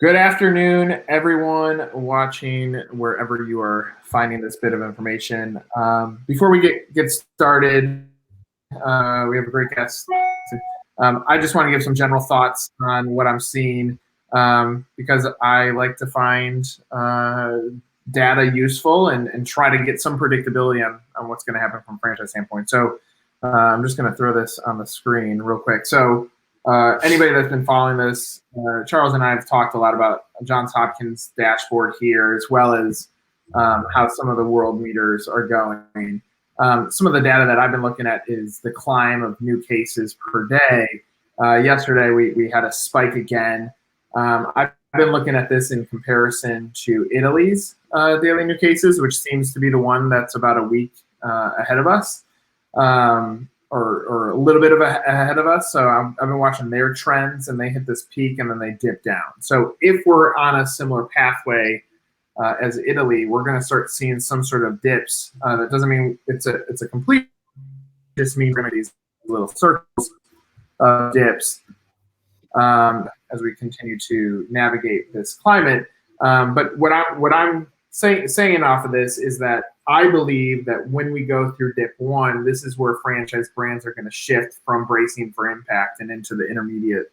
Good afternoon, everyone watching wherever you are finding this bit of information. Before we get started, we have a great guest. I just want to give some general thoughts on what I'm seeing because I like to find data useful and try to get some predictability on what's going to happen from a franchise standpoint. So I'm just going to throw this on the screen real quick. So anybody that's been following this, Charles and I have talked a lot about Johns Hopkins dashboard here, as well as how some of the world meters are going. Some of the data that I've been looking at is the climb of new cases per day. Yesterday, we had a spike again. I've been looking at this in comparison to Italy's daily new cases, which seems to be the one that's about a week ahead of us. Or a little bit ahead of us. So I've been watching their trends, and they hit this peak and then they dip down. So if we're on a similar pathway as Italy, we're going to start seeing some sort of dips. That doesn't mean it's a complete. It just means we're going to these little circles of dips as we continue to navigate this climate. But what I'm saying off of this is that I believe that when we go through dip one, this is where franchise brands are going to shift from bracing for impact and into the intermediate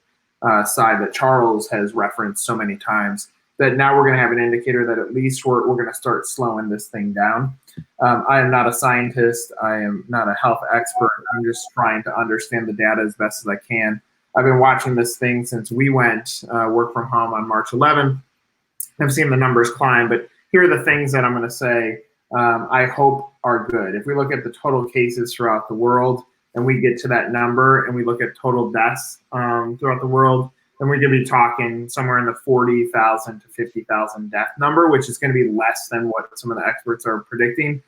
side that Charles has referenced so many times, that now we're going to have an indicator that at least we're going to start slowing this thing down. I am not a scientist. I am not a health expert. I'm just trying to understand the data as best as I can. I've been watching this thing since we went work from home on March 11th. I've seen the numbers climb, but here are the things that I'm going to say I hope are good. If we look at the total cases throughout the world and we get to that number and we look at total deaths throughout the world, then we're going to be talking somewhere in the 40,000 to 50,000 death number, which is going to be less than what some of the experts are predicting.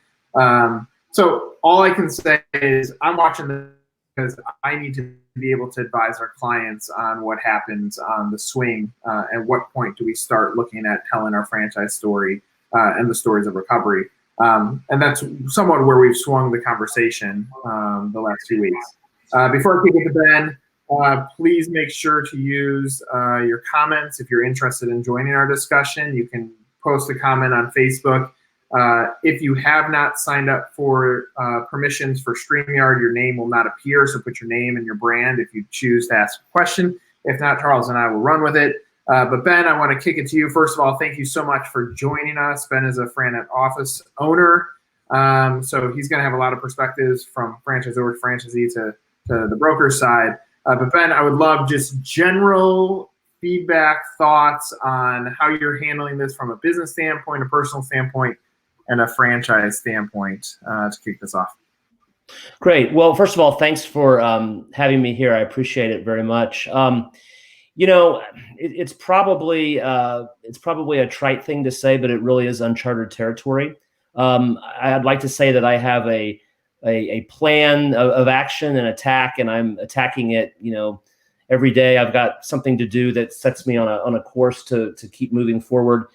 So all I can say is I'm watching this because I need to be able to advise our clients on what happens on the swing and what point do we start looking at telling our franchise story and the stories of recovery. And that's somewhat where we've swung the conversation the last 2 weeks. Before I kick it to Ben, please make sure to use your comments. If you're interested in joining our discussion, you can post a comment on Facebook. If you have not signed up for permissions for StreamYard, your name will not appear, so put your name and your brand if you choose to ask a question. If not, Charles and I will run with it. But Ben, I want to kick it to you. First of all, thank you so much for joining us. Ben is a FranNet office owner, so he's going to have a lot of perspectives from franchisor to franchisee to the broker side. But Ben, I would love just general feedback, thoughts on how you're handling this from a business standpoint, a personal standpoint, and a franchise standpoint to kick this off. Great. Well, first of all, thanks for having me here. I appreciate it very much. You know, it's probably a trite thing to say, but it really is uncharted territory. I'd like to say that I have a plan of action and attack, and I'm attacking it. You know, every day I've got something to do that sets me on a course to keep moving forward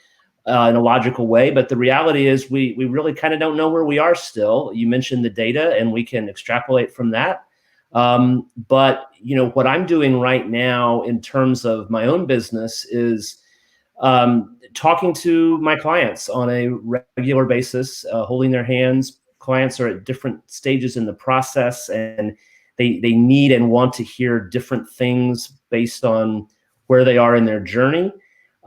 in a logical way. But the reality is we really kind of don't know where we are still. You mentioned the data, and we can extrapolate from that. But you know, what I'm doing right now in terms of my own business is talking to my clients on a regular basis, holding their hands. Clients are at different stages in the process, and they need and want to hear different things based on where they are in their journey.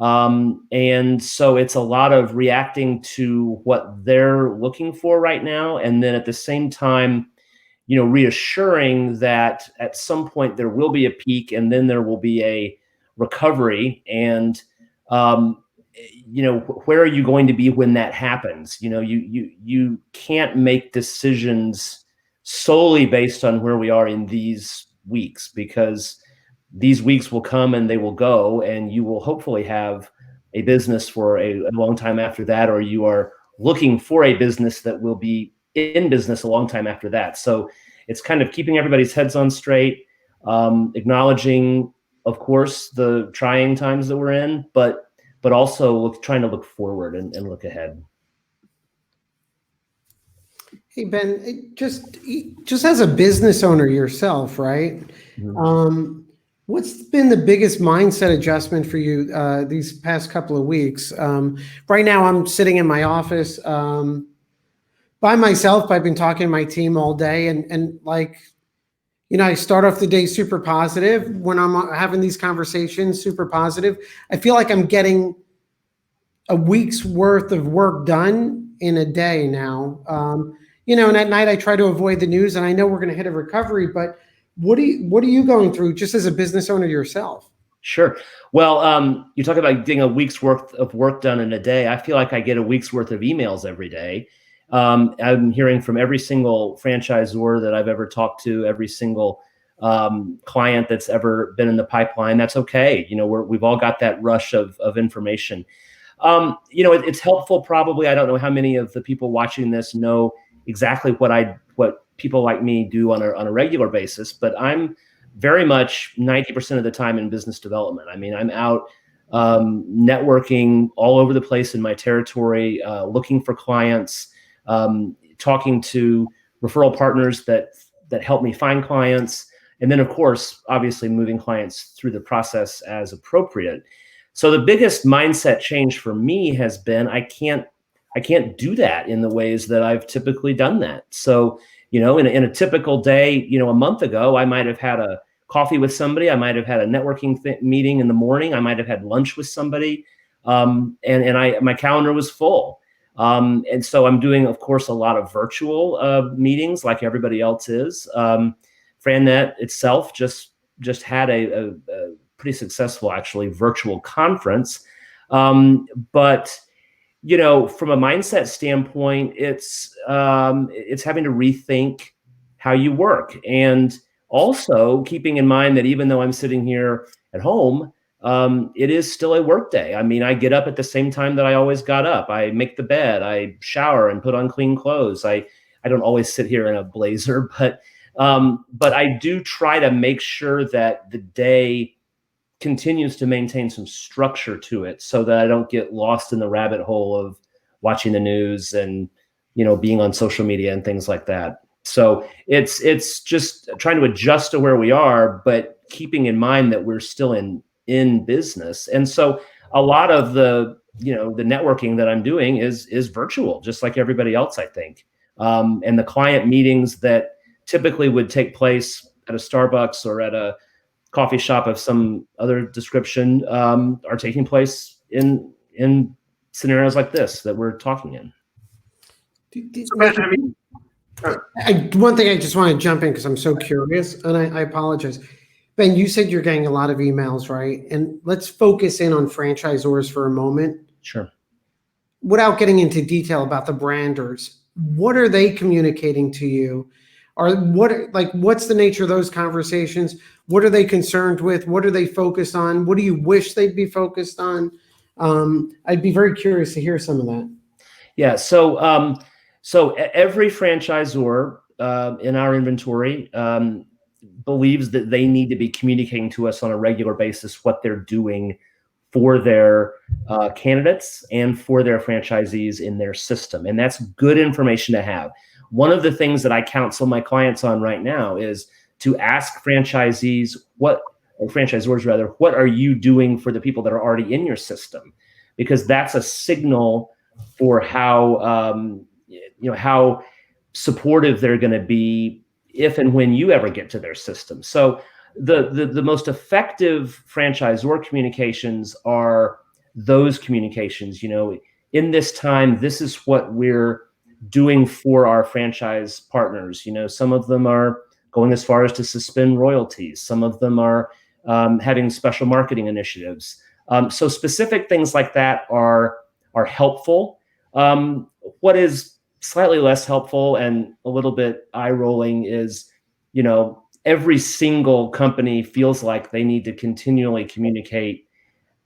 And so it's a lot of reacting to what they're looking for right now. And then at the same time, you know, reassuring that at some point there will be a peak and then there will be a recovery. And, you know, where are you going to be when that happens? You know, you can't make decisions solely based on where we are in these weeks, because these weeks will come and they will go, and you will hopefully have a business for a long time after that, or you are looking for a business that will be in business a long time after that. So it's kind of keeping everybody's heads on straight, acknowledging, of course, the trying times that we're in, but also trying to look forward and look ahead. Hey, Ben, just as a business owner yourself, right? Mm-hmm. What's been the biggest mindset adjustment for you these past couple of weeks? Right now, I'm sitting in my office by myself. I've been talking to my team all day, and like, I start off the day super positive. When I'm having these conversations, super positive. I feel like I'm getting a week's worth of work done in a day now. And at night I try to avoid the news, and I know we're going to hit a recovery, but what are you going through just as a business owner yourself? Sure. Well, you talk about getting a week's worth of work done in a day. I feel like I get a week's worth of emails every day. I'm hearing from every single franchisor that I've ever talked to, every single client that's ever been in the pipeline. That's okay. We've all got that rush of information. It's helpful. Probably, I don't know how many of the people watching this know exactly what people like me do on a regular basis, but I'm very much 90% of the time in business development. I mean, I'm out networking all over the place in my territory, looking for clients, talking to referral partners that help me find clients, and then, of course, obviously moving clients through the process as appropriate. So the biggest mindset change for me has been I can't do that in the ways that I've typically done that. So, in a typical day, a month ago, I might have had a coffee with somebody. I might have had a networking meeting in the morning. I might have had lunch with somebody. And my calendar was full. And so I'm doing, of course, a lot of virtual meetings like everybody else is. FranNet itself just had a pretty successful, actually, virtual conference. But from a mindset standpoint, it's having to rethink how you work, and also keeping in mind that even though I'm sitting here at home, it is still a work day. I mean, I get up at the same time that I always got up. I make the bed, I shower and put on clean clothes. I don't always sit here in a blazer, but I do try to make sure that the day continues to maintain some structure to it so that I don't get lost in the rabbit hole of watching the news and, being on social media and things like that. So it's just trying to adjust to where we are, but keeping in mind that we're still in business. And so a lot of the networking that I'm doing is virtual, just like everybody else, I think. And the client meetings that typically would take place at a Starbucks or at a coffee shop of some other description are taking place in scenarios like this that we're talking in. One thing I just want to jump in because I'm so curious, and I apologize. Ben, you said you're getting a lot of emails, right? And let's focus in on franchisors for a moment. Sure. Without getting into detail about the branders, what are they communicating to you? Or what's the nature of those conversations? What are they concerned with? What are they focused on? What do you wish they'd be focused on? I'd be very curious to hear some of that. Yeah. So every franchisor in our inventory believes that they need to be communicating to us on a regular basis what they're doing for their candidates and for their franchisees in their system. And that's good information to have. One of the things that I counsel my clients on right now is to ask franchisors, what are you doing for the people that are already in your system? Because that's a signal for how supportive they're going to be if and when you ever get to their system. So the most effective franchisor communications are those communications. In this time, this is what we're doing for our franchise partners. Some of them are going as far as to suspend royalties. Some of them are having special marketing initiatives. So specific things like that are helpful. What is slightly less helpful and a little bit eye-rolling is, every single company feels like they need to continually communicate,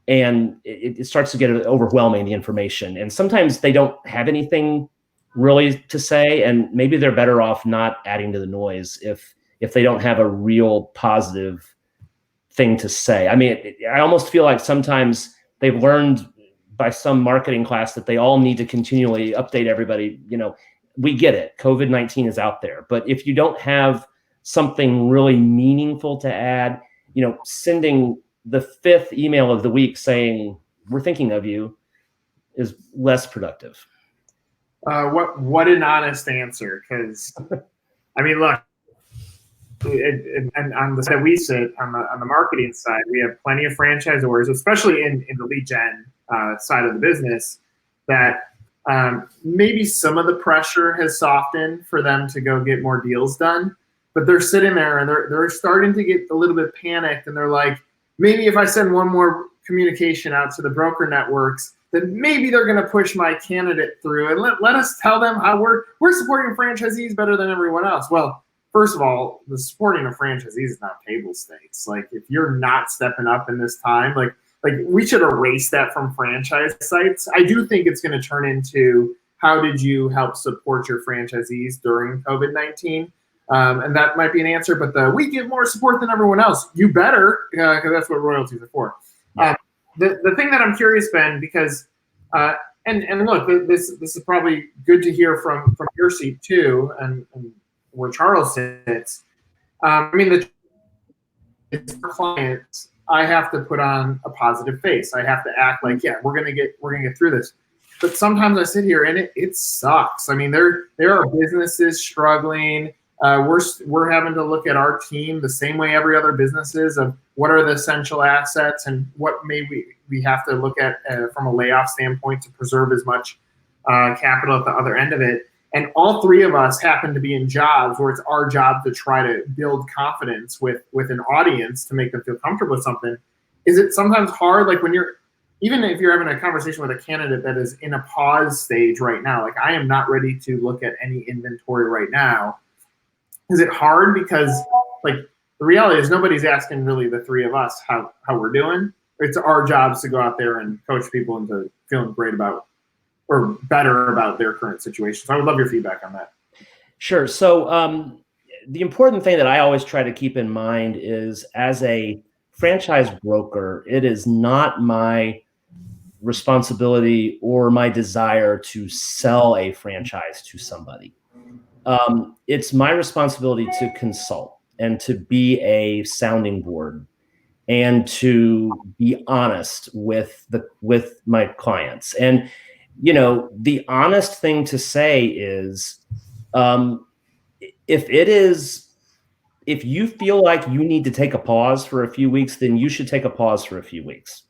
and it starts to get overwhelming, the information. And sometimes they don't have anything really to say, and maybe they're better off not adding to the noise if they don't have a real positive thing to say. I mean, I almost feel like sometimes they've learned by some marketing class that they all need to continually update everybody. We get it. COVID-19 is out there, but if you don't have something really meaningful to add, sending the 5th email of the week saying we're thinking of you is less productive. What an honest answer, because I mean, look, and on the side we sit on the marketing side, we have plenty of franchisors, especially in the lead gen side of the business, that maybe some of the pressure has softened for them to go get more deals done, but they're sitting there and they're starting to get a little bit panicked, and they're like, maybe if I send one more communication out to the broker networks, then maybe they're going to push my candidate through, and let us tell them how we're supporting franchisees better than everyone else. Well, first of all, the supporting of franchisees is not table stakes. Like, if you're not stepping up in this time, like we should erase that from franchise sites. I do think it's going to turn into, how did you help support your franchisees during COVID-19? And that might be an answer, but we give more support than everyone else. You better, because that's what royalties are for. Yeah. The thing that I'm curious, Ben, because and look, this is probably good to hear from your seat too, and where Charles sits. I mean, the clients, I have to put on a positive face. I have to act like, yeah, we're gonna get through this. But sometimes I sit here and it sucks. I mean, there are businesses struggling. We're having to look at our team the same way every other business is, of what are the essential assets and what may we have to look at from a layoff standpoint to preserve as much capital at the other end of it. And all three of us happen to be in jobs where it's our job to try to build confidence with an audience to make them feel comfortable with something. Is it sometimes hard, like when even if you're having a conversation with a candidate that is in a pause stage right now, like I am not ready to look at any inventory right now. Is it hard because, like, the reality is nobody's asking really the three of us how we're doing. It's our jobs to go out there and coach people into feeling great about or better about their current situation. So I would love your feedback on that. Sure. So the important thing that I always try to keep in mind is, as a franchise broker, it is not my responsibility or my desire to sell a franchise to somebody. It's my responsibility to consult and to be a sounding board and to be honest with my clients. And, the honest thing to say is, if you feel like you need to take a pause for a few weeks, then you should take a pause for a few weeks.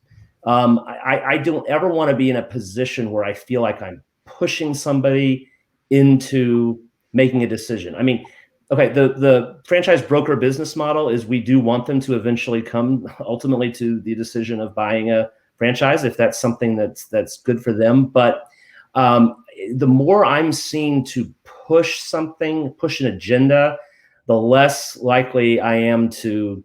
I don't ever want to be in a position where I feel like I'm pushing somebody into making a decision. I mean, okay, the franchise broker business model is, we do want them to eventually come ultimately to the decision of buying a franchise, if that's something that's good for them. But the more I'm seen to push an agenda, the less likely I am to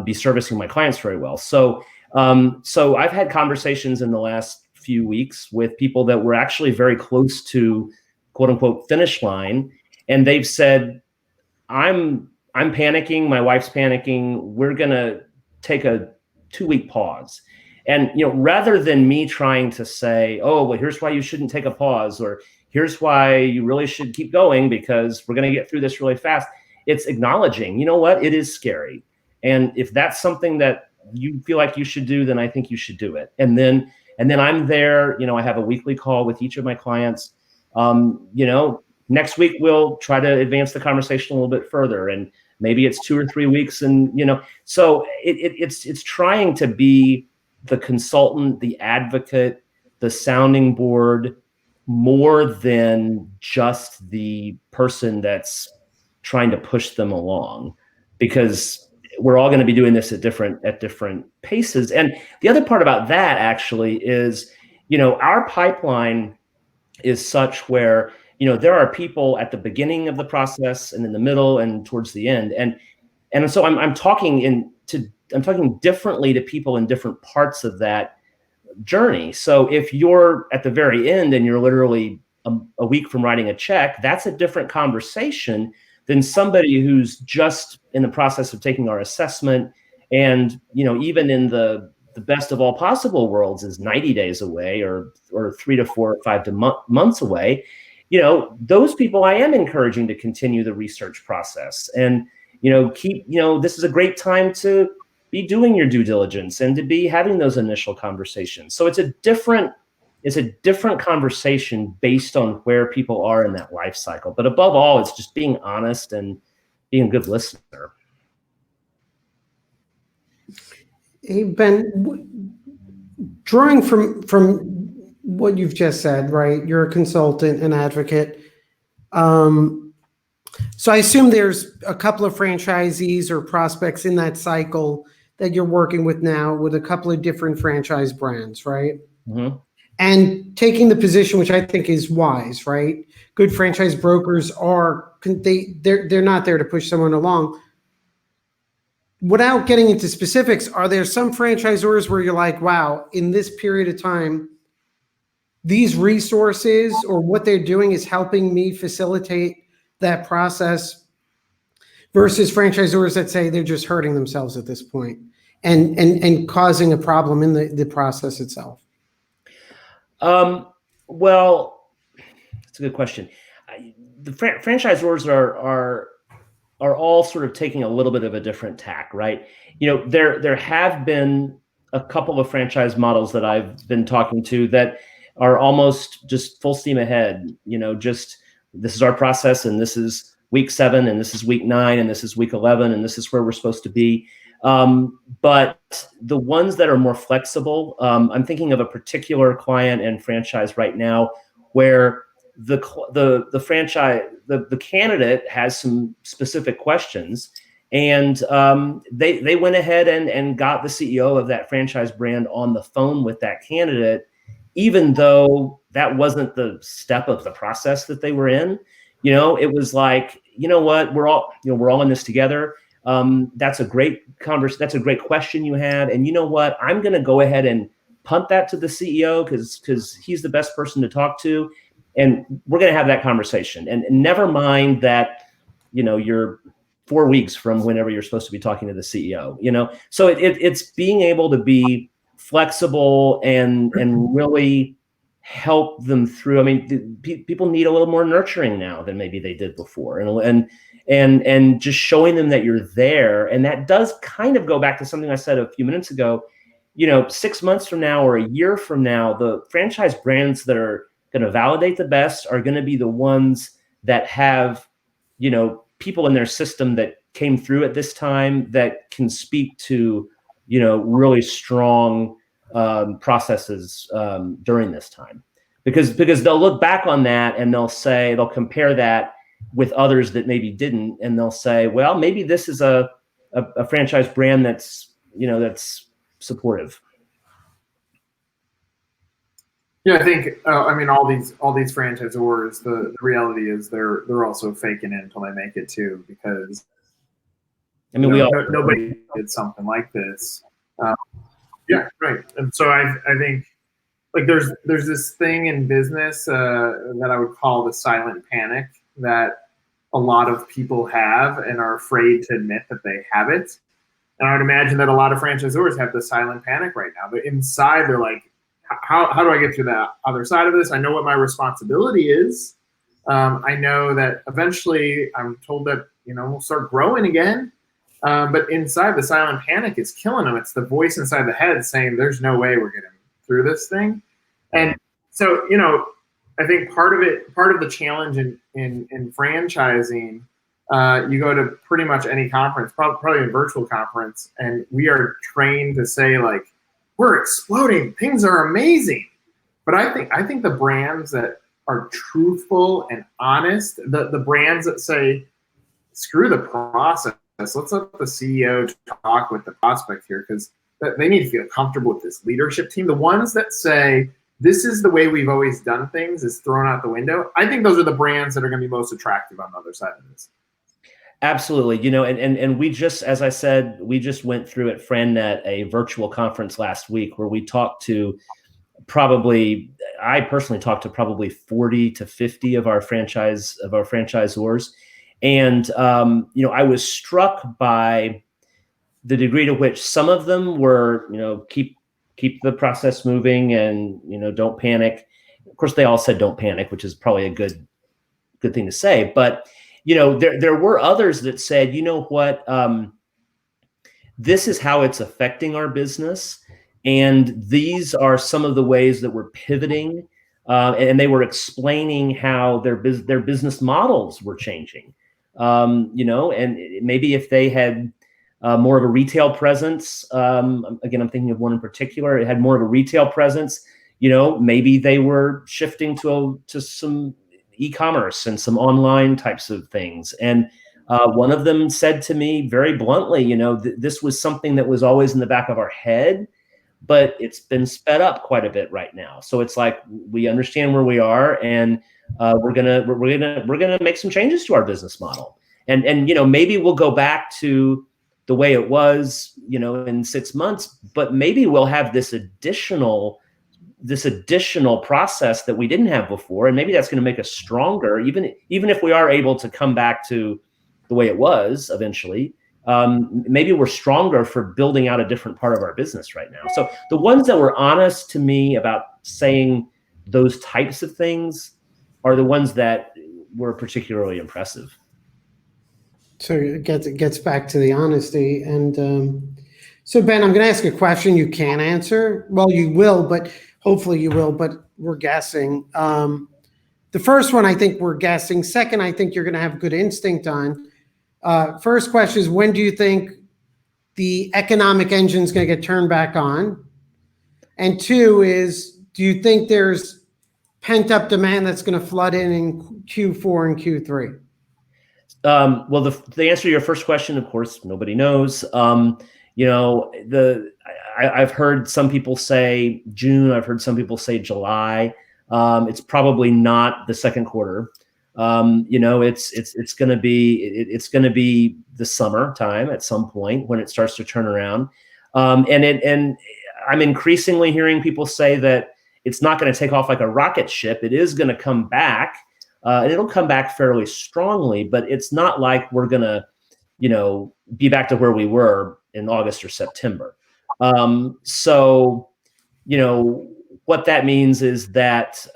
be servicing my clients very well. So I've had conversations in the last few weeks with people that were actually very close to quote unquote finish line. And they've said, I'm panicking. My wife's panicking. We're going to take a 2-week pause. And, rather than me trying to say, oh, well, here's why you shouldn't take a pause, or here's why you really should keep going because we're going to get through this really fast, it's acknowledging, you know what, it is scary. And if that's something that you feel like you should do, then I think you should do it. And then I'm there, I have a weekly call with each of my clients. Next week we'll try to advance the conversation a little bit further, and maybe it's 2 or 3 weeks. And, so it's trying to be the consultant, the advocate, the sounding board, more than just the person that's trying to push them along, because we're all going to be doing this at different paces. And the other part about that actually is, our pipeline is such where, there are people at the beginning of the process and in the middle and towards the end. And so I'm talking differently to people in different parts of that journey. So if you're at the very end and you're literally a week from writing a check, that's a different conversation than somebody who's just in the process of taking our assessment. And, even in the best of all possible worlds is 90 days away or 3 to 4 or 5 months away. Those people I am encouraging to continue the research process and, this is a great time to be doing your due diligence and to be having those initial conversations. So it's a different conversation based on where people are in that life cycle. But above all, it's just being honest and being a good listener. Hey, Ben, drawing from what you've just said, right? You're a consultant, an advocate. So I assume there's a couple of franchisees or prospects in that cycle that you're working with now with a couple of different franchise brands, right? Mm-hmm. And taking the position, which I think is wise, right? Good franchise brokers they're not there to push someone along. Without getting into specifics, are there some franchisors where you're like, wow, in this period of time, these resources or what they're doing is helping me facilitate that process, versus franchisors that say they're just hurting themselves at this point and causing a problem in the process itself? Well, that's a good question. The franchisors are all sort of taking a little bit of a different tack, right? There have been a couple of franchise models that I've been talking to that are almost just full steam ahead. Just this is our process, and this is week 7, and this is week 9, and this is week 11, and this is where we're supposed to be. But the ones that are more flexible, I'm thinking of a particular client and franchise right now where the franchise, the candidate has some specific questions, and they went ahead and got the CEO of that franchise brand on the phone with that candidate, even though that wasn't the step of the process that they were in. It was like, what, we're all in this together. That's a great that's a great question you have. And you know what, I'm going to go ahead and punt that to the CEO because he's the best person to talk to. And we're going to have that conversation, and never mind that, you're 4 weeks from whenever you're supposed to be talking to the CEO, so it's being able to be flexible and really help them through. I mean, people need a little more nurturing now than maybe they did before, and just showing them that you're there. And that does kind of go back to something I said a few minutes ago. 6 months from now or a year from now, the franchise brands that are going to validate the best are going to be the ones that have, people in their system that came through at this time that can speak to, really strong processes during this time, because they'll look back on that and they'll compare that with others that maybe didn't, and they'll say, well, maybe this is a franchise brand that's supportive. Yeah, I think all these franchisors, the reality is they're also faking it until they make it too, because nobody did something like this. Yeah, right. And so I think like there's this thing in business that I would call the silent panic that a lot of people have and are afraid to admit that they have it. And I would imagine that a lot of franchisors have the silent panic right now. But inside they're like, how do I get to the other side of this? I know what my responsibility is. I know that eventually I'm told that, we'll start growing again. But inside, the silent panic is killing them. It's the voice inside the head saying, there's no way we're getting through this thing. And so, I think part of the challenge in franchising, you go to pretty much any conference, probably a virtual conference, and we are trained to say like, we're exploding, things are amazing. But I think the brands that are truthful and honest, the brands that say, screw the process, let's let the CEO talk with the prospect here, because they need to feel comfortable with this leadership team. The ones that say, this is the way we've always done things is thrown out the window. I think those are the brands that are going to be most attractive on the other side of this. Absolutely. And we just, as I said, we just went through at FranNet a virtual conference last week where we talked to I personally talked to probably 40 to 50 of our franchisors. And, I was struck by the degree to which some of them were, keep the process moving and, don't panic. Of course, they all said don't panic, which is probably a good thing to say. But, there were others that said, this is how it's affecting our business. And these are some of the ways that we're pivoting. And they were explaining how their business models were changing. And maybe if they had more of a retail presence, again, I'm thinking of one in particular, it had more of a retail presence, maybe they were shifting to some e-commerce and some online types of things. And one of them said to me very bluntly, this was something that was always in the back of our head, but it's been sped up quite a bit right now. So it's like, we understand where we are, and we're gonna make some changes to our business model. And maybe we'll go back to the way it was, in 6 months, but maybe we'll have this additional process that we didn't have before. And maybe that's going to make us stronger, even if we are able to come back to the way it was eventually. Maybe we're stronger for building out a different part of our business right now. So the ones that were honest to me about saying those types of things are the ones that were particularly impressive. So it gets back to the honesty. And so, Ben, I'm going to ask a question you can't answer. Well, you will, but hopefully you will, but we're guessing. The first one, I think we're guessing. Second, I think you're going to have good instinct on. First question is, when do you think the economic engine is going to get turned back on? And two is, do you think there's pent-up demand that's going to flood in Q4 and Q3? Well, the answer to your first question, of course, nobody knows. I've heard some people say June. I've heard some people say July. It's probably not the second quarter. It's going to be the summer time at some point when it starts to turn around. And I'm increasingly hearing people say that it's not going to take off like a rocket ship. It is going to come back, and it'll come back fairly strongly, but it's not like we're going to, be back to where we were in August or September. So what that means is that,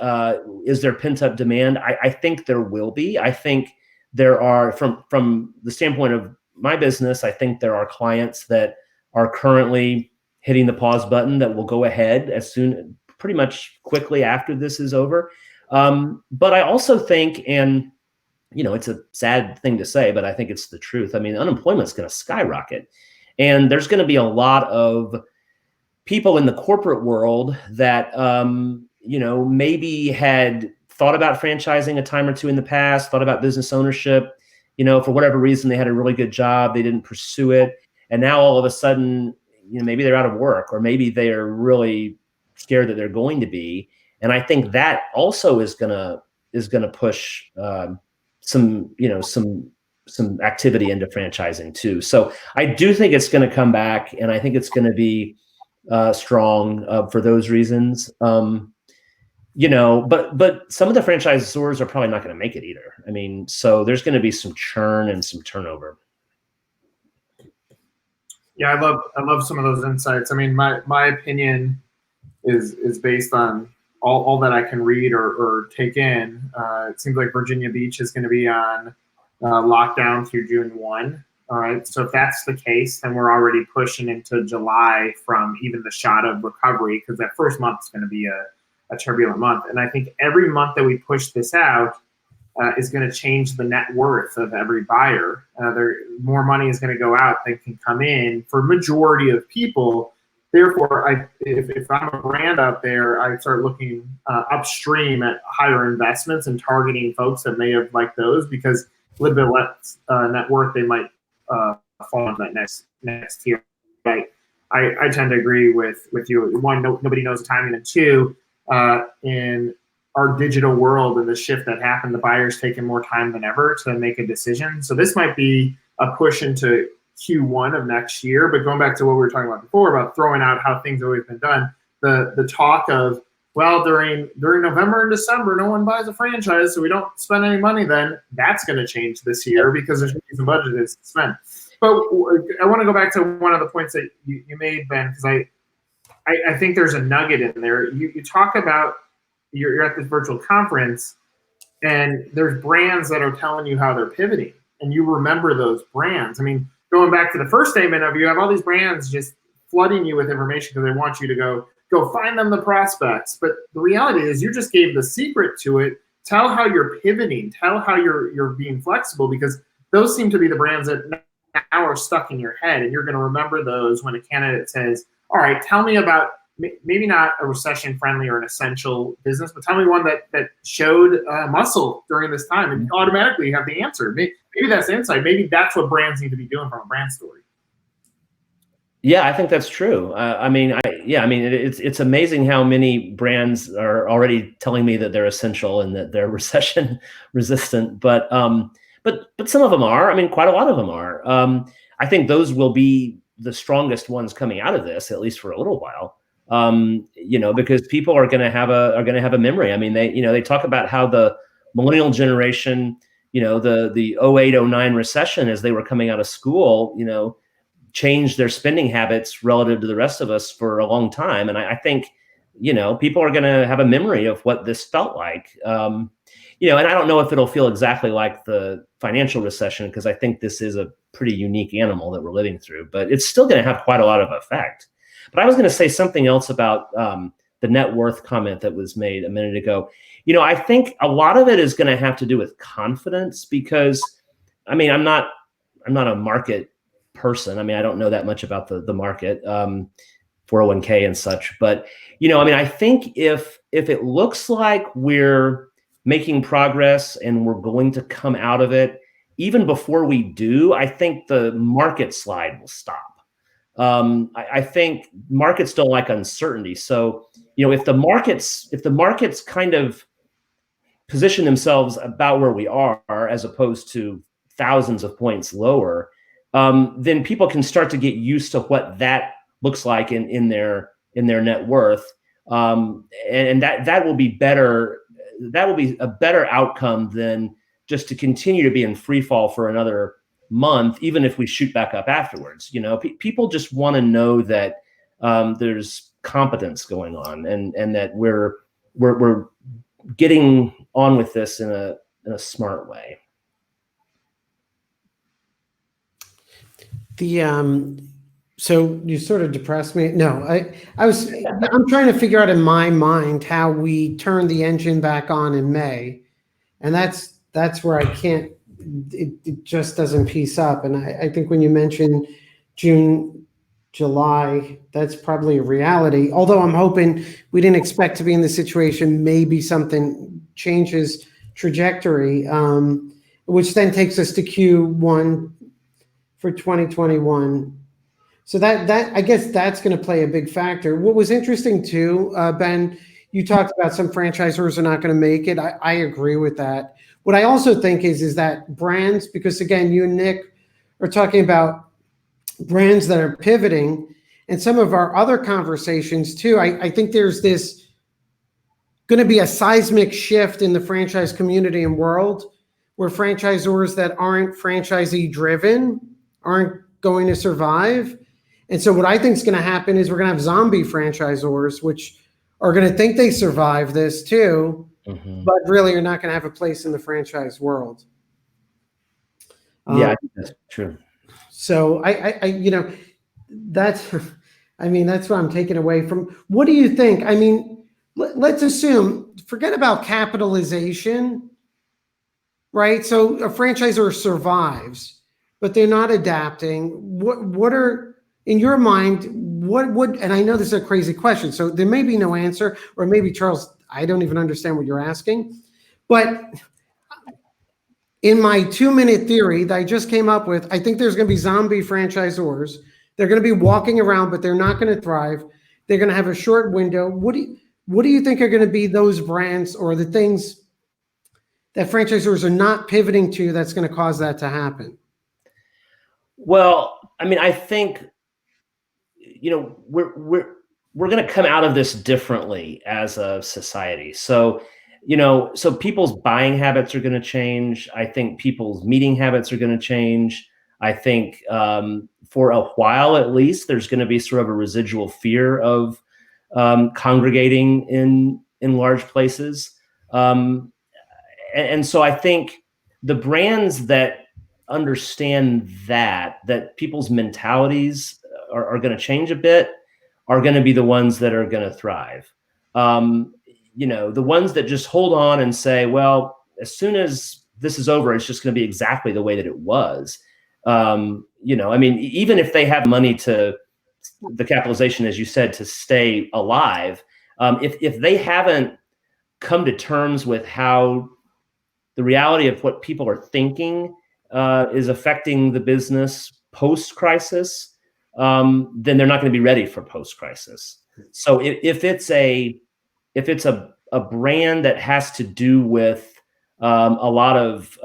is there pent-up demand? I think there will be. I think there are, from the standpoint of my business, I think there are clients that are currently hitting the pause button that will go ahead pretty much quickly after this is over. But I also think, and it's a sad thing to say, but I think it's the truth. I mean, unemployment's going to skyrocket, and there's going to be a lot of people in the corporate world that, maybe had thought about franchising a time or two in the past, thought about business ownership, for whatever reason, they had a really good job, they didn't pursue it. And now all of a sudden, maybe they're out of work, or maybe they're really scared that they're going to be. And I think that also is going to push, some activity into franchising too. So I do think it's going to come back, and I think it's going to be strong for those reasons. But some of the franchisors are probably not going to make it either. I mean, so there's going to be some churn and some turnover. Yeah, I love some of those insights. I mean, my opinion is based on all that I can read or take in. It seems like Virginia Beach is going to be on lockdown through June 1. All right. So if that's the case, then we're already pushing into July from even the shot of recovery, because that first month is going to be a turbulent month. And I think every month that we push this out is going to change the net worth of every buyer. More money is going to go out than can come in for majority of people. Therefore, if I'm a brand out there, I start looking upstream at higher investments and targeting folks that may have liked those, because a little bit less net worth, they might fall into that next tier. Right? I tend to agree with you. One, nobody knows the timing, and two, in our digital world and the shift that happened, the buyer's taking more time than ever to make a decision. So this might be a push into Q1 of next year. But going back to what we were talking about before about throwing out how things have always been done, the talk of, well, during November and December, no one buys a franchise, so we don't spend any money then, that's going to change this year because there's some budget is spent. But I want to go back to one of the points that you made, Ben, because I think there's a nugget in there. You talk about you're at this virtual conference, and there's brands that are telling you how they're pivoting, and you remember those brands. I mean, going back to the first statement of, you have all these brands just flooding you with information because they want you to go find them the prospects. But the reality is you just gave the secret to it. Tell how you're pivoting. Tell how you're being flexible, because those seem to be the brands that now are stuck in your head, and you're going to remember those when a candidate says, all right, tell me about maybe not a recession-friendly or an essential business, but tell me one that showed muscle during this time, and automatically you have the answer. Maybe that's the insight. Maybe that's what brands need to be doing from a brand story. Yeah, I think that's true. It's amazing how many brands are already telling me that they're essential and that they're recession resistant. But some of them are. I mean, quite a lot of them are. I think those will be the strongest ones coming out of this, at least for a little while. Because people are going to have a memory. I mean, they talk about how the millennial generation, the 08-09 recession, as they were coming out of school, changed their spending habits relative to the rest of us for a long time. And I think, people are going to have a memory of what this felt like. And I don't know if it'll feel exactly like the financial recession, because I think this is a pretty unique animal that we're living through, but it's still going to have quite a lot of effect. But I was going to say something else about the net worth comment that was made a minute ago. I think a lot of it is going to have to do with confidence, because, I mean, I'm not a market person. I mean, I don't know that much about the market, 401k and such. But, I think if it looks like we're making progress and we're going to come out of it, even before we do, I think the market slide will stop. I think markets don't like uncertainty. So, if the markets kind of position themselves about where we are, as opposed to thousands of points lower, then people can start to get used to what that looks like in their net worth. And that will be better. That will be a better outcome than just to continue to be in free fall for another month, even if we shoot back up afterwards. People just want to know that there's competence going on, and that we're getting on with this in a smart way. So you sort of depressed me. No, I'm trying to figure out in my mind how we turn the engine back on in May, and that's where I can't. It just doesn't piece up. And I think when you mentioned June, July, that's probably a reality. Although I'm hoping we didn't expect to be in the situation. Maybe something changes trajectory, which then takes us to Q1 for 2021. So that I guess that's going to play a big factor. What was interesting too, Ben, you talked about some franchisors are not going to make it. I agree with that. What I also think is that brands, because again, you and Nick are talking about brands that are pivoting, and some of our other conversations too. I think there's this going to be a seismic shift in the franchise community and world, where franchisors that aren't franchisee driven aren't going to survive. And so what I think is going to happen is we're going to have zombie franchisors, which are going to think they survive this too, but really are not going to have a place in the franchise world. Yeah, I think that's true. So that's what I'm taking away from. What do you think? I mean, let's assume, forget about capitalization, right? So a franchisor survives, but they're not adapting. What are, in your mind, what would, and I know this is a crazy question, so there may be no answer, or maybe, Charles, I don't even understand what you're asking, but in my 2-minute theory that I just came up with, I think there's going to be zombie franchisors. They're going to be walking around, but they're not going to thrive. They're going to have a short window. What do you think are going to be those brands or the things that franchisors are not pivoting to that's going to cause that to happen? Well, I mean, I think, we're going to come out of this differently as a society. So, so people's buying habits are going to change. I think people's meeting habits are going to change. I think for a while, at least, there's going to be sort of a residual fear of congregating in large places. And so I think the brands that understand that people's mentalities are going to change a bit, are going to be the ones that are going to thrive. The ones that just hold on and say, well, as soon as this is over, it's just going to be exactly the way that it was. Even if they have money to the capitalization, as you said, to stay alive, if they haven't come to terms with how the reality of what people are thinking is affecting the business post-crisis, then they're not going to be ready for post-crisis. So if it's a brand that has to do with a lot of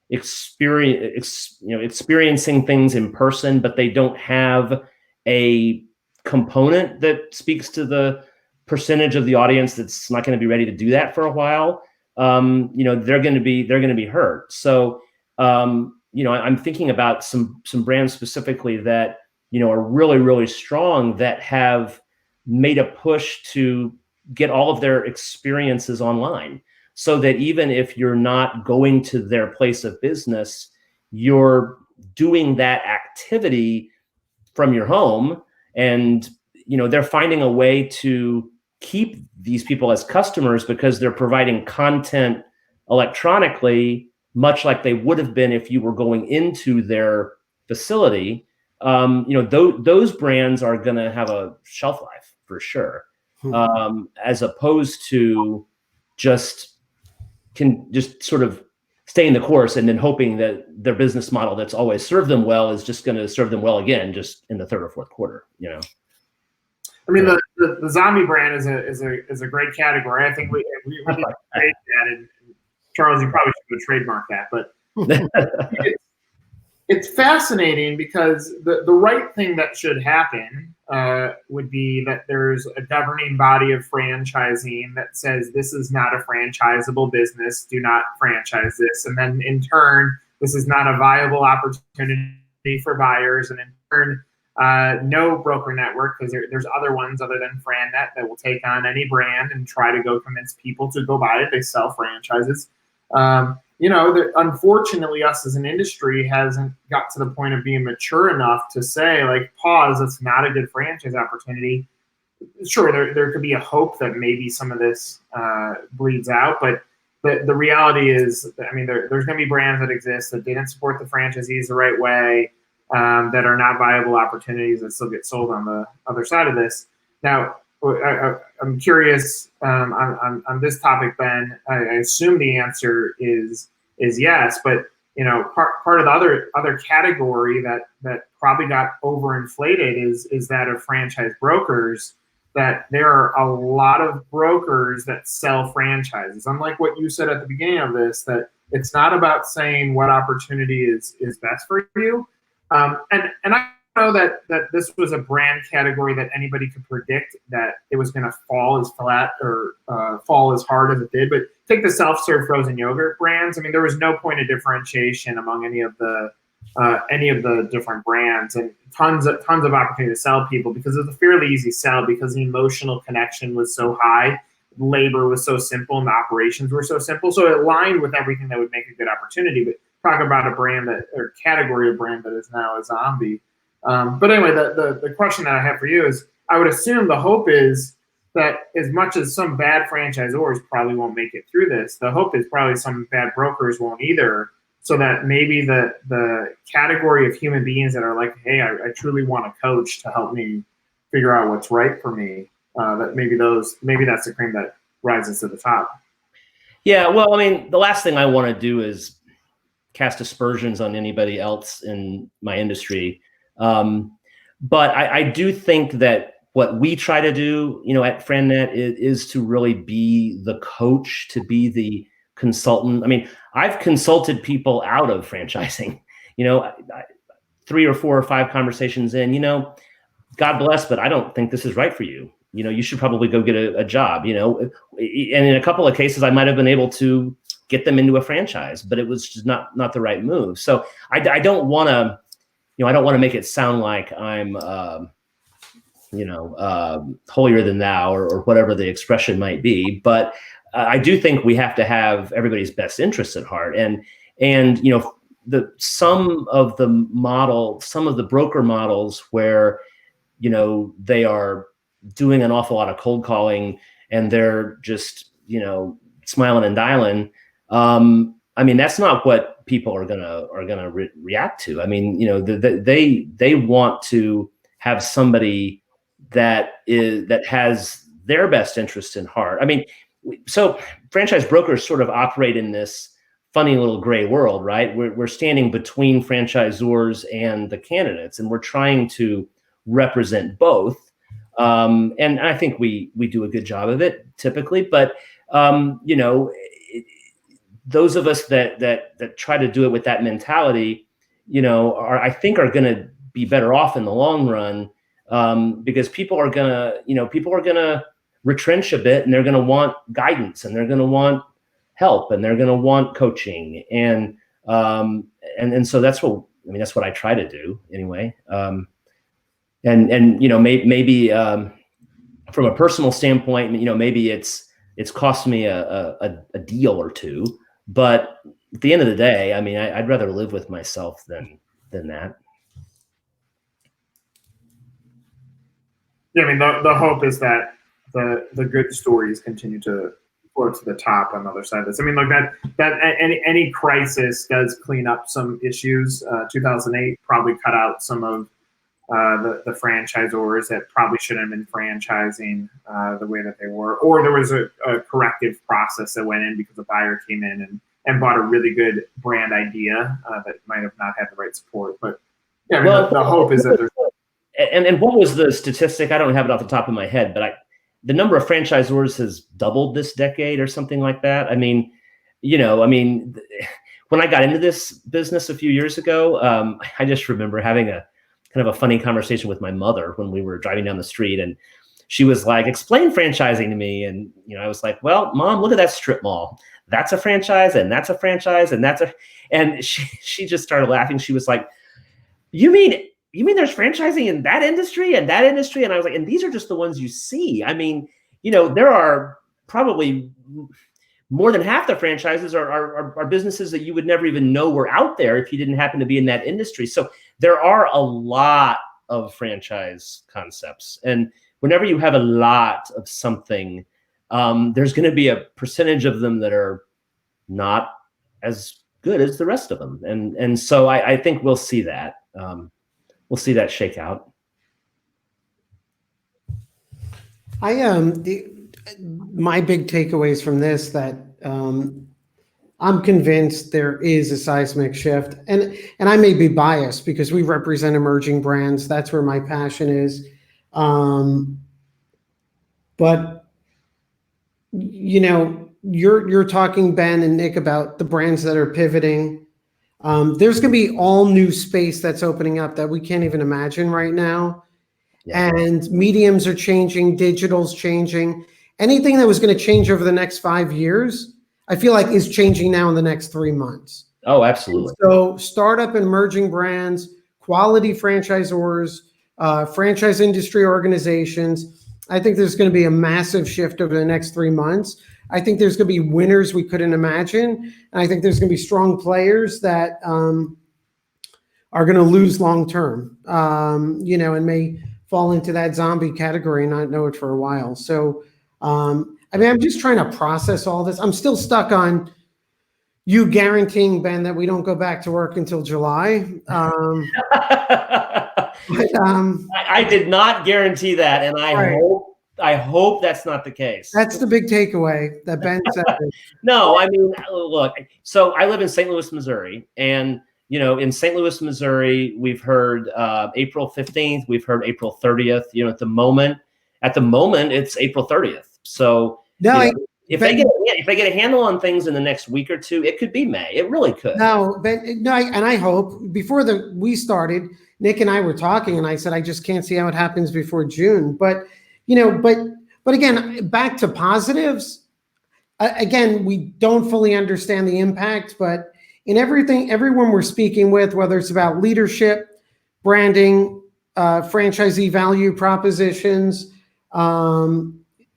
experiencing things in person, but they don't have a component that speaks to the percentage of the audience that's not going to be ready to do that for a while, they're going to be hurt. So I'm thinking about some brands specifically that are really, really strong, that have made a push to get all of their experiences online, so that even if you're not going to their place of business, you're doing that activity from your home, and they're finding a way to keep these people as customers because they're providing content electronically, much like they would have been if you were going into their facility. Those brands are going to have a shelf life for sure, as opposed to just sort of staying the course and then hoping that their business model that's always served them well is just going to serve them well again, just in the third or fourth quarter. I mean, the zombie brand is a great category. I think we need to trade that. And Charles, you probably should trademark that, but it's fascinating because the right thing that should happen would be that there's a governing body of franchising that says this is not a franchisable business, do not franchise this. And then in turn, this is not a viable opportunity for buyers. And in turn, no broker network, because there's other ones other than FranNet that will take on any brand and try to go convince people to go buy it. They sell franchises. Unfortunately, us as an industry hasn't got to the point of being mature enough to say, like, pause, it's not a good franchise opportunity. Sure, there could be a hope that maybe some of this bleeds out, but the reality is, I mean, there's going to be brands that exist that didn't support the franchisees the right way, that are not viable opportunities that still get sold on the other side of this. Now, I'm curious on this topic, Ben. I assume the answer is yes, but part of the other category that probably got overinflated is that of franchise brokers. That there are a lot of brokers that sell franchises. Unlike what you said at the beginning of this, that it's not about saying what opportunity is best for you. And I know that this was a brand category that anybody could predict that it was going to fall as flat or fall as hard as it did. But take the self-serve frozen yogurt brands. I mean, there was no point of differentiation among any of the different brands, and tons of opportunity to sell people because it was a fairly easy sell because the emotional connection was so high, labor was so simple, and the operations were so simple. So it aligned with everything that would make a good opportunity. But talk about a brand or category of brand that is now a zombie. But anyway, the question that I have for you is, I would assume the hope is that as much as some bad franchisors probably won't make it through this, the hope is probably some bad brokers won't either, so that maybe the category of human beings that are like, hey, I truly want a coach to help me figure out what's right for me, that maybe that's the cream that rises to the top. Yeah, well, I mean, the last thing I want to do is cast aspersions on anybody else in my industry. But I do think that what we try to do, at FranNet is to really be the coach, to be the consultant. I mean, I've consulted people out of franchising, 3 or 4 or 5 conversations in, God bless, but I don't think this is right for you. You should probably go get a job, and in a couple of cases, I might've been able to get them into a franchise, but it was just not the right move. So I don't want to, I don't want to make it sound like I'm, holier than thou or whatever the expression might be. But I do think we have to have everybody's best interests at heart. And some of the broker models where, they are doing an awful lot of cold calling and they're just, smiling and dialing. That's not what people are gonna react to. They want to have somebody that has their best interest in heart. So franchise brokers sort of operate in this funny little gray world, right? We're standing between franchisors and the candidates, and we're trying to represent both. And I think we do a good job of it typically, but those of us that try to do it with that mentality, I think are going to be better off in the long run, because people are gonna retrench a bit, and they're going to want guidance, and they're going to want help, and they're going to want coaching, and so that's what I try to do anyway. Maybe from a personal standpoint, maybe it's cost me a deal or two, but at the end of the day, I'd rather live with myself than that. Yeah, the hope is that the good stories continue to float to the top on the other side of this. That any crisis does clean up some issues. 2008 probably cut out some of the franchisors that probably shouldn't have been franchising the way that they were, or there was a corrective process that went in because a buyer came in and bought a really good brand idea that might have not had the right support. But yeah, the hope is that there's. And what was the statistic? I don't have it off the top of my head, but the number of franchisors has doubled this decade or something like that. When I got into this business a few years ago, I just remember having a kind of a funny conversation with my mother when we were driving down the street, and she was like, "Explain franchising to me." And I was like, "Well, Mom, look at that strip mall. That's a franchise, and that's a franchise, and and she just started laughing. She was like, You mean there's franchising in that industry and that industry?" And I was like, "And these are just the ones you see. There are probably more than half the franchises are businesses that you would never even know were out there if you didn't happen to be in that industry. So there are a lot of franchise concepts. And whenever you have a lot of something, there's going to be a percentage of them that are not as good as the rest of them. And so I think we'll see that. We'll see that shake out. My big takeaways from this that I'm convinced there is a seismic shift, and I may be biased because we represent emerging brands. That's where my passion is. But you're talking, Ben and Nick, about the brands that are pivoting. There's going to be all new space that's opening up that we can't even imagine right now. Yeah. And mediums are changing, digital's changing. Anything that was going to change over the next 5 years, I feel like is changing now in the next 3 months. Oh, absolutely. So startup and emerging brands, quality franchisors, franchise industry organizations, I think there's going to be a massive shift over the next 3 months. I think there's going to be winners we couldn't imagine. And I think there's going to be strong players that are going to lose long term, and may fall into that zombie category and not know it for a while. So, I'm just trying to process all this. I'm still stuck on you guaranteeing, Ben, that we don't go back to work until July. I did not guarantee that, and I hope that's not the case. That's the big takeaway that Ben said. No, look. So I live in St. Louis, Missouri, and in St. Louis, Missouri, we've heard April 15th. We've heard April 30th. At the moment, it's April 30th. So if they get a handle on things in the next week or two, it could be May. It really could. And I hope before we started, Nick and I were talking, and I said I just can't see how it happens before June. But again, back to positives. Again, we don't fully understand the impact, but in everyone we're speaking with, whether it's about leadership, branding, franchisee value propositions,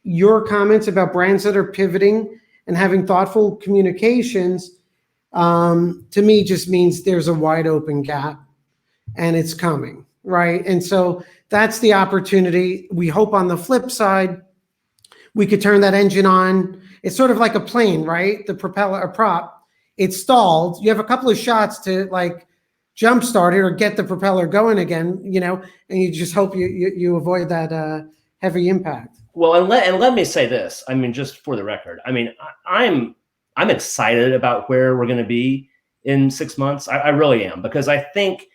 your comments about brands that are pivoting and having thoughtful communications, to me just means there's a wide open gap and it's coming, right? And so that's the opportunity. We hope on the flip side, we could turn that engine on. It's sort of like a plane, right? The propeller, a prop, it's stalled. You have a couple of shots to like jumpstart it or get the propeller going again, and you just hope you avoid that heavy impact. Well, and let me say this. I mean, just for the record, I mean, I'm excited about where we're going to be in 6 months. I really am, because I think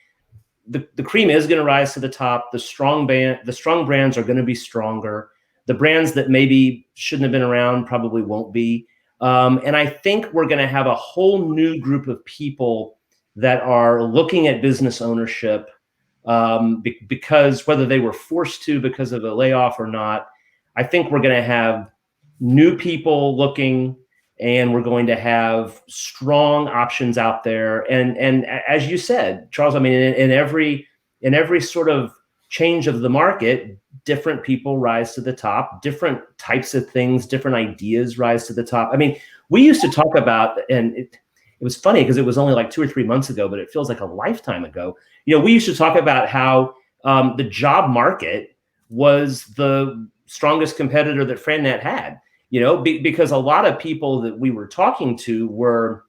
the cream is going to rise to the top. The strong brands are going to be stronger. The brands that maybe shouldn't have been around probably won't be. And I think we're going to have a whole new group of people that are looking at business ownership because whether they were forced to because of a layoff or not, I think we're going to have new people looking, and we're going to have strong options out there. And as you said, Charles, I mean, in every sort of change of the market, different people rise to the top, different types of things, different ideas rise to the top. I mean, we used to talk about, and it was funny because it was only like 2 or 3 months ago, but it feels like a lifetime ago. We used to talk about how the job market was the strongest competitor that FranNet had, because a lot of people that we were talking to were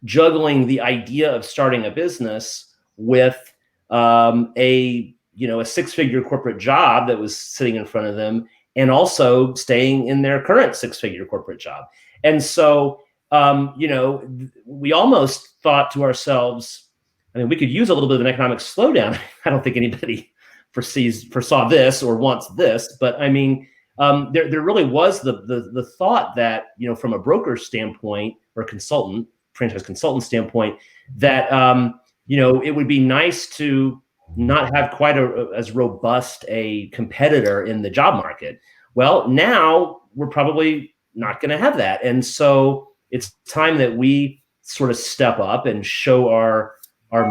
juggling the idea of starting a business with a 6-figure corporate job that was sitting in front of them, and also staying in their current 6-figure corporate job. And so, we almost thought to ourselves, I mean, we could use a little bit of an economic slowdown. I don't think anybody foresaw this or wants this, but I mean, there really was the thought that, from a broker standpoint or franchise consultant standpoint, that, it would be nice to not have quite as robust a competitor in the job market. Well, now we're probably not going to have that. And so it's time that we sort of step up and show our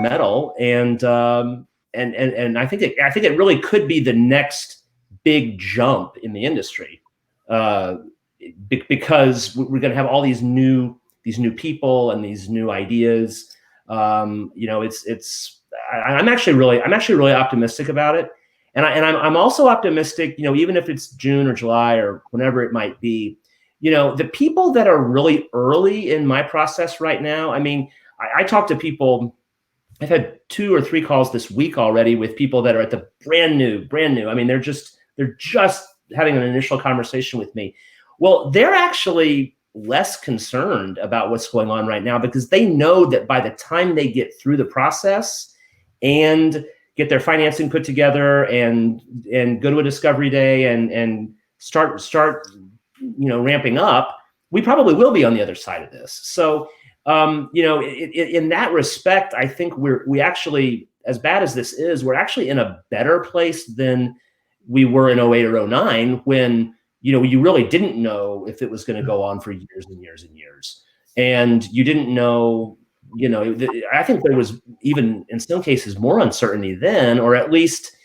mettle. And I think it really could be the next big jump in the industry, because we're going to have all these new people and these new ideas. I'm actually really optimistic about it, and I'm also optimistic. Even if it's June or July or whenever it might be, the people that are really early in my process right now. I mean, I talk to people. I've had 2 or 3 calls this week already with people that are at the brand new. I mean, they're just having an initial conversation with me. Well, they're actually less concerned about what's going on right now, because they know that by the time they get through the process and get their financing put together and go to a discovery day and start ramping up, we probably will be on the other side of this. So in that respect, I think we actually, as bad as this is, we're actually in a better place than we were in 08 or 09, when you really didn't know if it was going to go on for years and years and years, and you didn't know. I think there was even in some cases more uncertainty then, or at least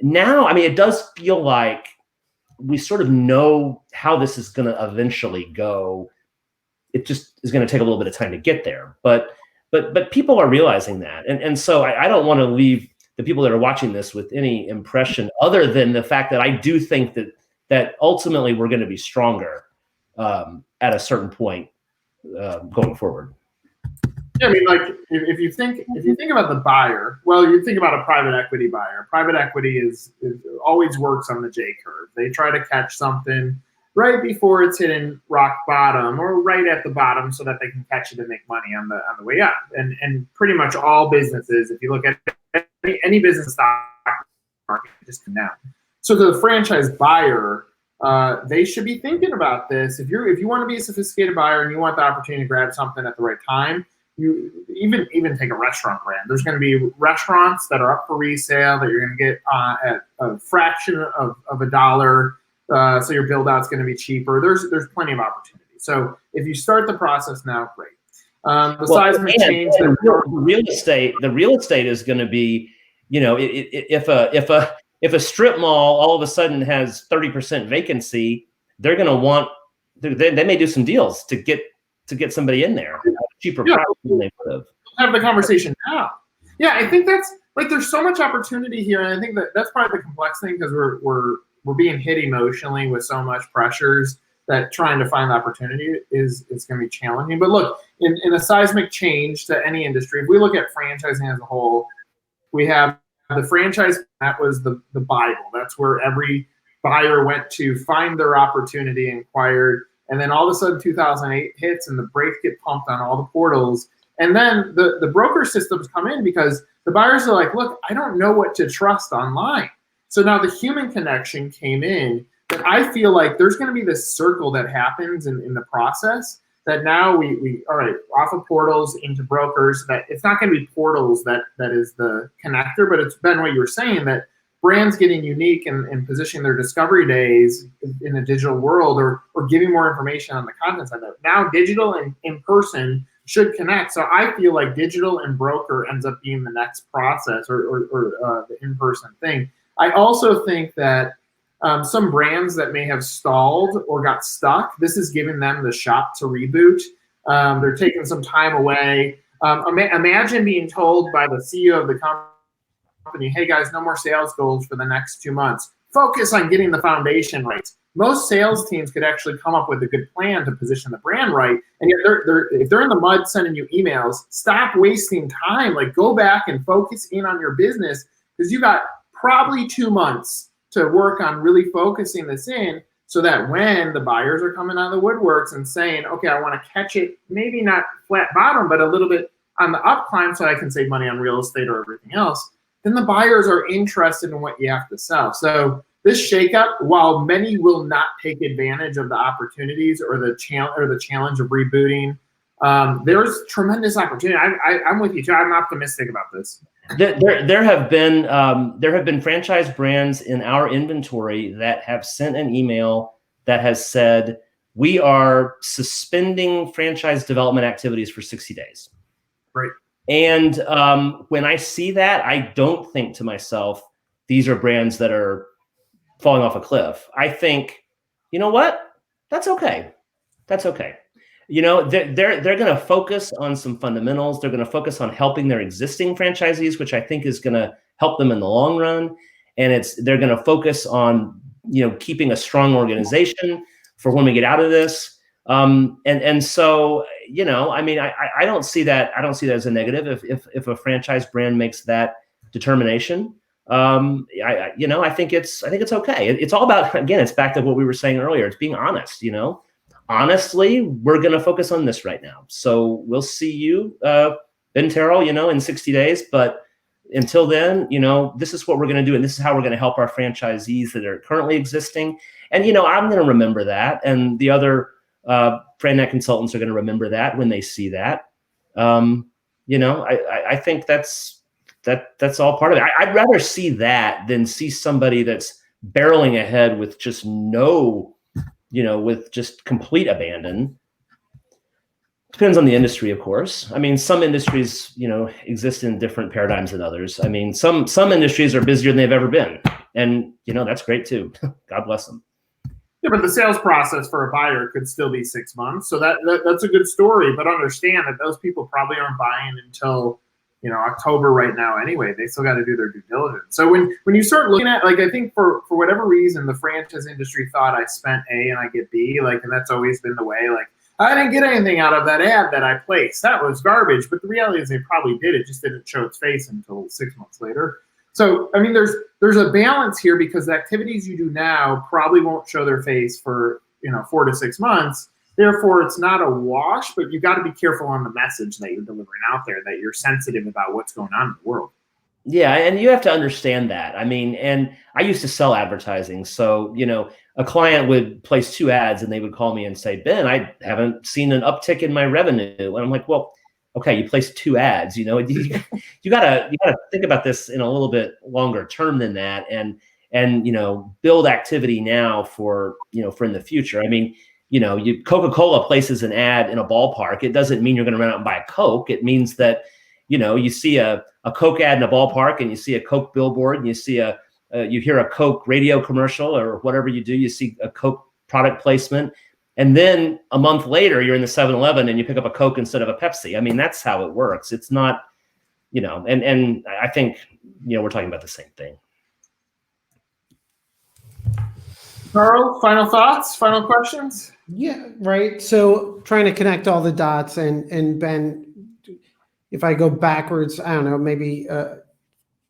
now. I mean, it does feel like we sort of know how this is going to eventually go. It just is going to take a little bit of time to get there, but people are realizing that, and so I don't want to leave the people that are watching this with any impression other than the fact that I do think that ultimately we're going to be stronger at a certain point going forward. Yeah, I mean, like if you think about the buyer, well, you think about a private equity buyer. Private equity is always works on the J curve. They try to catch something right before it's hitting rock bottom, or right at the bottom, so that they can catch it and make money on the way up. And pretty much all businesses, if you look at any business stock market, just come down. So the franchise buyer, they should be thinking about this. If you want to be a sophisticated buyer and you want the opportunity to grab something at the right time, you even take a restaurant brand. There's going to be restaurants that are up for resale that you're going to get at a fraction of a dollar. So your build out's going to be cheaper. There's plenty of opportunity. So if you start the process now, great. Seismic change. The real estate is going to be, if a strip mall all of a sudden has 30% vacancy, they're going to want. They may do some deals to get to get somebody in there, cheaper Yeah. price than they would have. Have the conversation now. Yeah, I think that's like there's so much opportunity here, and I think that's probably the complex thing because we're being hit emotionally with so much pressures that trying to find the opportunity is going to be challenging. But look, in a seismic change to any industry, if we look at franchising as a whole, we have the franchise, that was the Bible. That's where every buyer went to find their opportunity, inquired, and then all of a sudden 2008 hits and the brakes get pumped on all the portals. And then the broker systems come in because the buyers are like, look, I don't know what to trust online. So now the human connection came in, that I feel like there's going to be this circle that happens in the process that now we all right, off of portals into brokers, that it's not going to be portals that is the connector, but it's been what you were saying, that brands getting unique and positioning their discovery days in the digital world or giving more information on the content side. Now digital and in person should connect. So I feel like digital and broker ends up being the next process or the in-person thing. I also think that some brands that may have stalled or got stuck, this is giving them the shot to reboot. They're taking some time away. Imagine being told by the CEO of the company, hey guys, no more sales goals for the next 2 months. Focus on getting the foundation right. Most sales teams could actually come up with a good plan to position the brand right. And yet if they're in the mud sending you emails, stop wasting time. Like go back and focus in on your business because you got probably 2 months to work on really focusing this in so that when the buyers are coming out of the woodworks and saying, okay, I want to catch it, maybe not flat bottom, but a little bit on the up climb so I can save money on real estate or everything else, then the buyers are interested in what you have to sell. So this shakeup, while many will not take advantage of the opportunities or the challenge of rebooting, there's tremendous opportunity. I'm with you too. I'm optimistic about this. There have been franchise brands in our inventory that have sent an email that has said, we are suspending franchise development activities for 60 days. Right. And when I see that, I don't think to myself, these are brands that are falling off a cliff. I think, you know what? That's okay. That's okay. You know, they're going to focus on some fundamentals. They're going to focus on helping their existing franchisees, which I think is going to help them in the long run. And they're going to focus on, you know, keeping a strong organization for when we get out of this. And so, you know, I mean, I don't see that. I don't see that as a negative if a franchise brand makes that determination. I think it's okay. It's all about, again, it's back to what we were saying earlier. It's being honest, you know. Honestly, we're going to focus on this right now. So we'll see you, Ben Terrill, you know, in 60 days. But until then, you know, this is what we're going to do. And this is how we're going to help our franchisees that are currently existing. And, you know, I'm going to remember that. And the other FranNet consultants are going to remember that when they see that. You know, I think that's all part of it. I'd rather see that than see somebody that's barreling ahead with just with just complete abandon. Depends on the industry, of course. I mean, some industries, you know, exist in different paradigms than others. I mean, some industries are busier than they've ever been. And, you know, that's great too. God bless them. Yeah, but the sales process for a buyer could still be 6 months. So that's a good story, but understand that those people probably aren't buying until, you know, October right now anyway. They still got to do their due diligence. So when you start looking at, like, I think for whatever reason, the franchise industry thought I spent A and I get B, like, and that's always been the way, like, I didn't get anything out of that ad that I placed. That was garbage. But the reality is they probably did. It just didn't show its face until 6 months later. So, I mean, there's a balance here because the activities you do now probably won't show their face for, you know, 4 to 6 months. Therefore, it's not a wash, but you got to be careful on the message that you're delivering out there, that you're sensitive about what's going on in the world. Yeah, and you have to understand that. I mean, and I used to sell advertising. So, you know, a client would place 2 ads and they would call me and say, Ben, I haven't seen an uptick in my revenue. And I'm like, well, okay, you placed 2 ads, you know, you gotta think about this in a little bit longer term than that, and you know, build activity now for in the future. I mean, you know, Coca-Cola places an ad in a ballpark. It doesn't mean you're going to run out and buy a Coke. It means that, you know, you see a Coke ad in a ballpark and you see a Coke billboard and you see you hear a Coke radio commercial or whatever you do, you see a Coke product placement. And then a month later, you're in the 7-Eleven and you pick up a Coke instead of a Pepsi. I mean, that's how it works. It's not, and I think, we're talking about the same thing. Carl, final thoughts, final questions? Yeah, right. So trying to connect all the dots, and Ben, if I go backwards, I don't know, maybe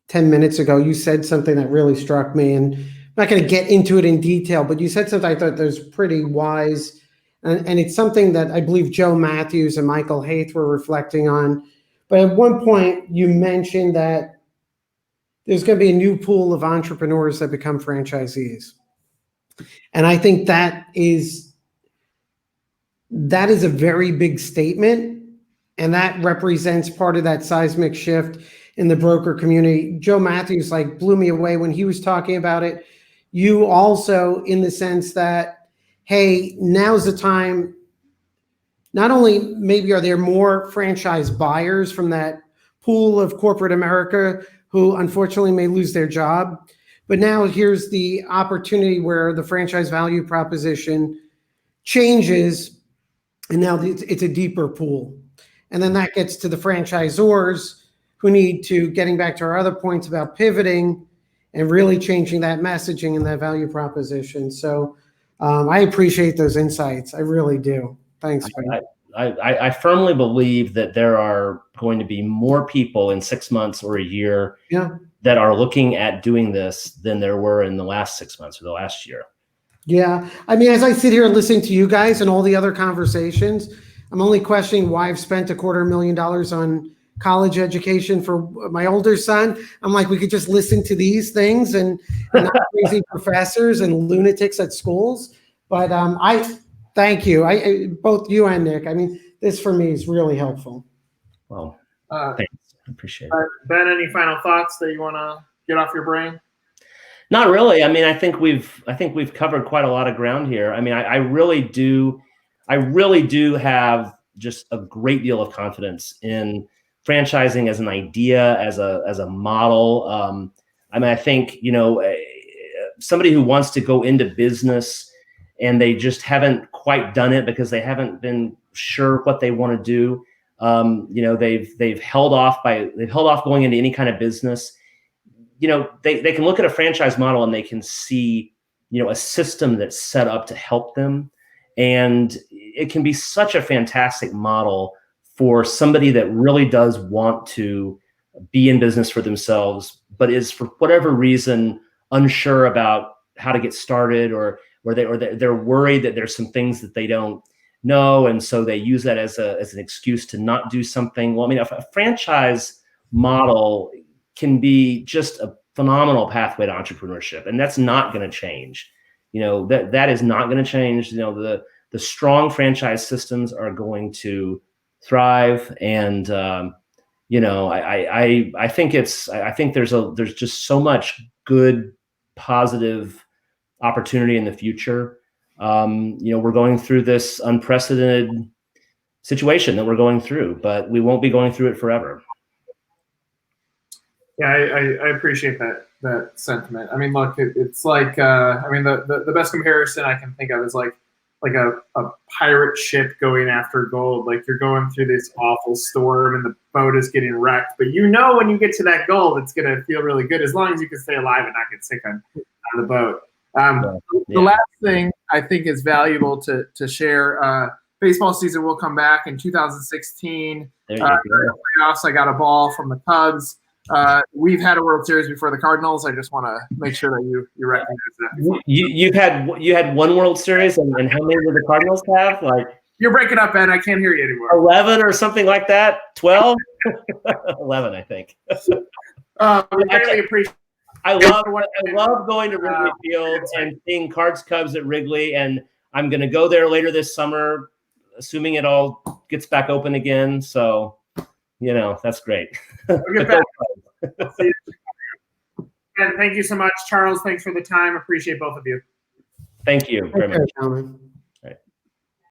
10 minutes ago, you said something that really struck me, and I'm not going to get into it in detail, but you said something I thought that was pretty wise, and it's something that I believe Joe Matthews and Michael Haith were reflecting on. But at one point, you mentioned that there's going to be a new pool of entrepreneurs that become franchisees. And I think that is a very big statement, and that represents part of that seismic shift in the broker community. Joe Matthews blew me away when he was talking about it. You also, in the sense that, hey, now's the time. Not only maybe are there more franchise buyers from that pool of corporate America who unfortunately may lose their job, but now here's the opportunity where the franchise value proposition changes, and now it's a deeper pool. And then that gets to the franchisors who need to, getting back to our other points about pivoting and really changing that messaging and that value proposition. So I appreciate those insights. I really do. Thanks, Ben. I firmly believe that there are going to be more people in 6 months or a year that are looking at doing this than there were in the last 6 months or the last year. Yeah. I mean, as I sit here listening to you guys and all the other conversations, I'm only questioning why I've spent $250,000 on college education for my older son. I'm like, we could just listen to these things and not crazy professors and lunatics at schools. But I thank you. Both you and Nick. I mean, this for me is really helpful. Well, thanks. I appreciate it. Ben, any final thoughts that you want to get off your brain? Not really. I mean, I think we've covered quite a lot of ground here. I mean, I really do have just a great deal of confidence in franchising as an idea, as a model. I mean, I think, somebody who wants to go into business and they just haven't quite done it because they haven't been sure what they want to do. They've held off going into any kind of business. They can look at a franchise model and they can see, a system that's set up to help them. And it can be such a fantastic model for somebody that really does want to be in business for themselves, but is for whatever reason unsure about how to get started, or they're worried that there's some things that they don't know, and so they use that as an excuse to not do something. Well, I mean, a franchise model can be just a phenomenal pathway to entrepreneurship, and that's not going to change. That is not going to change. The strong franchise systems are going to thrive, and I think there's just so much good, positive opportunity in the future. We're going through this unprecedented situation that we're going through, but we won't be going through it forever. Yeah, I appreciate that sentiment. I mean, look, it's like the best comparison I can think of is like a pirate ship going after gold. Like, you're going through this awful storm and the boat is getting wrecked, but when you get to that gold, it's gonna feel really good as long as you can stay alive and not get sick on the boat. The last thing I think is valuable to share. Baseball season will come back in 2016. Playoffs. I got a ball from the Cubs. We've had a World Series before the Cardinals. I just want to make sure that you recognize that. You had one World Series, and how many did the Cardinals have? You're breaking up, Ben. I can't hear you anymore. 11 or something like that. 12, 11, I think. I really appreciate. I love going to Wrigley Field and seeing Cubs at Wrigley, and I'm going to go there later this summer, assuming it all gets back open again. So, that's great. And thank you so much, Charles. Thanks for the time. Appreciate both of you. Thank you very much.